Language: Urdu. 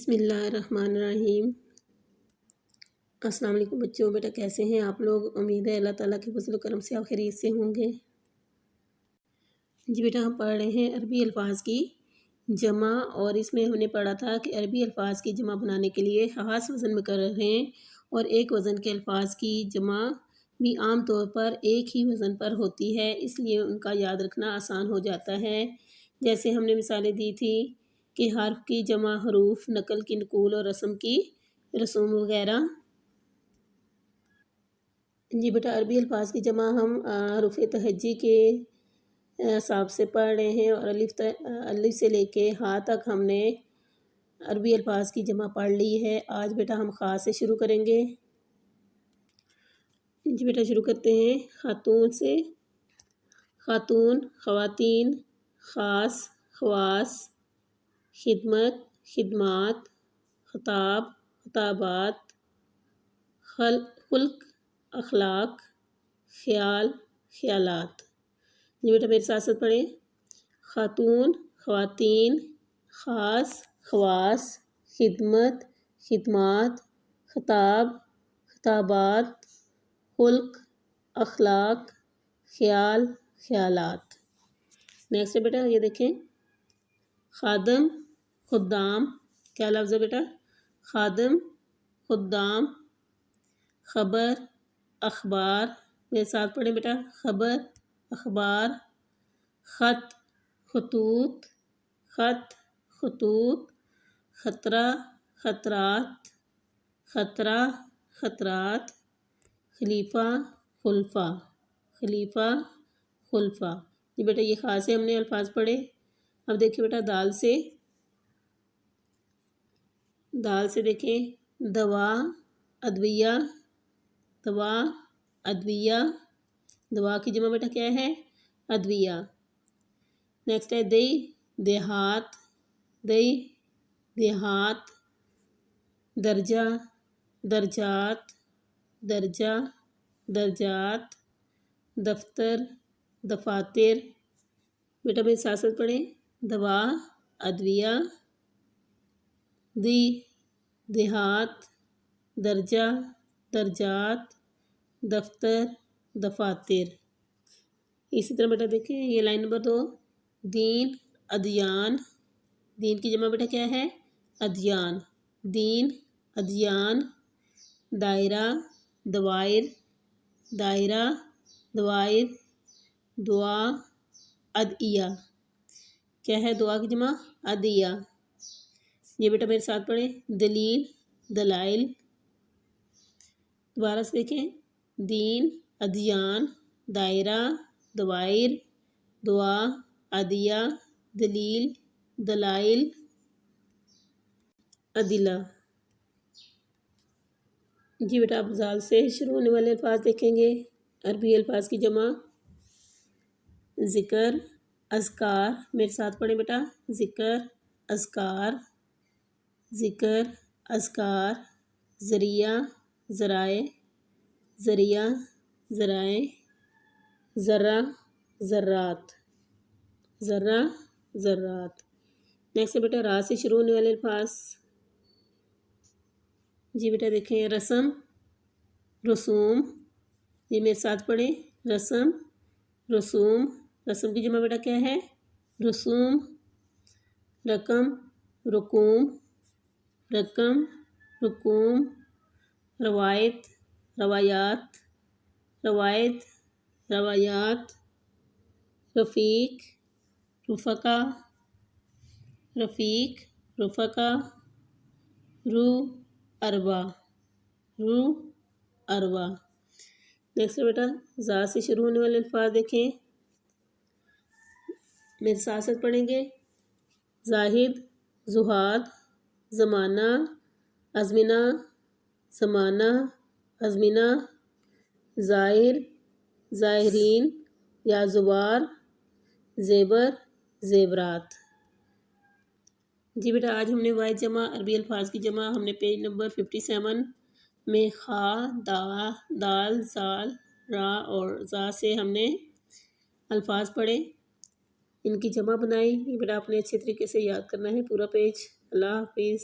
بسم اللہ الرحمن الرحیم۔ السلام علیکم بچوں، بیٹا کیسے ہیں آپ لوگ؟ امید ہے اللہ تعالیٰ کے فضل و کرم سے آپ خیریت سے ہوں گے۔ جی بیٹا، ہم پڑھ رہے ہیں عربی الفاظ کی جمع، اور اس میں ہم نے پڑھا تھا کہ عربی الفاظ کی جمع بنانے کے لیے خاص وزن مقرر ہیں، اور ایک وزن کے الفاظ کی جمع بھی عام طور پر ایک ہی وزن پر ہوتی ہے، اس لیے ان کا یاد رکھنا آسان ہو جاتا ہے۔ جیسے ہم نے مثالیں دی تھی کہ حرف کی جمع حروف، نقل کی نقول، اور رسم کی رسوم وغیرہ۔ جی بیٹا، عربی الفاظ کی جمع ہم حروف تہجی کے حساب سے پڑھ رہے ہیں، اور الف سے لے کے ہاء تک ہم نے عربی الفاظ کی جمع پڑھ لی ہے۔ آج بیٹا ہم خاء سے شروع کریں گے۔ جی بیٹا شروع کرتے ہیں خاتون سے۔ خاتون، خواتین، خاص، خواص، خدمت، خدمات، خطاب، خطابات، خلق، اخلاق، خیال، خیالات۔ جی بیٹا میرے ساتھ ساتھ پڑھیں۔ خاتون، خواتین، خاص، خواص، خدمت، خدمات، خطاب، خطابات، خلق، اخلاق، خیال، خیالات۔ نیکسٹ ہے بیٹا، یہ دیکھیں خادم، خدام۔ کیا لفظ ہے بیٹا؟ خادم، خدام۔ خبر، اخبار۔ میرے ساتھ پڑھیں بیٹا، خبر، اخبار۔ خط، خطوط، خط، خطوط۔ خطرہ، خطرات، خطرہ، خطرات۔ خلیفہ، خلفہ، خلیفہ، خلفہ۔ یہ بیٹا یہ خاص سے ہم نے الفاظ پڑھے۔ اب دیکھیں بیٹا دال سے۔ دال سے دیکھیں دوا، ادویہ، دوا، ادویہ۔ دوا کی جمع بیٹا کیا ہے؟ ادویہ۔ نیکسٹ ہے دی، دیہات، دی، دیہات۔ درجہ، درجات، درجہ، درجات۔ دفتر، دفاتر۔ بیٹا میرے ساتھ ساتھ پڑھیں دوا، ادویہ، دی، دیہات، درجہ، درجات، دفتر، دفاتر۔ اسی طرح بیٹا دیکھیں یہ لائن نمبر 2، دین، ادیان۔ دین کی جمع بیٹا کیا ہے؟ ادیان۔ دین، ادیان۔ دائرہ، دوائر، دائرہ، دوائر۔ دعا، ادعیہ۔ کیا ہے دعا کی جمع؟ ادعیہ۔ یہ بیٹا میرے ساتھ پڑھیں دلیل، دلائل۔ دوبارہ سے دیکھیں دین، ادیان، دائرہ، دوائر، دعا، ادعیہ، دلیل، دلائل، ادلہ۔ جی بیٹا آپ زال سے شروع ہونے والے الفاظ دیکھیں گے۔ عربی الفاظ کی جمع ذکر، اذکار۔ میرے ساتھ پڑھیں بیٹا ذکر، اذکار، ذکر، اذکار۔ ذریعہ، ذرائع، ذریعہ، ذرائع۔ ذرہ، ذرات، ذرہ، ذرات۔ نیکسٹ بیٹا را سے شروع ہونے والے الفاظ۔ جی بیٹا دیکھیں رسم، رسوم۔ یہ میرے ساتھ پڑھیں رسم، رسوم۔ رسم کی جمع بیٹا کیا ہے؟ رسوم۔ رقم، رقوم، رقم، رقوم۔ روایت، روایات، روایت، روایات۔ رفیق، رفقا، رفیق، رفقا۔ روح، ارواح، روح، ارواح۔ نیکسٹ بیٹا زا سے شروع ہونے والے الفاظ دیکھیں۔ میرے ساتھ ساتھ پڑھیں گے زاہد، زہاد، زمانہ، ازمنہ، زمانہ، ازمنہ۔ زائر، زائرین یا زوار، زیور، زیورات۔ جی بیٹا آج ہم نے واحد جمع عربی الفاظ کی جمع ہم نے پیج نمبر 57 میں خا، دال، زال، را اور زا سے ہم نے الفاظ پڑھے، ان کی جمع بنائی۔ یہ بیٹا آپ نے اچھے طریقے سے یاد کرنا ہے پورا پیج۔ اللہ حافظ۔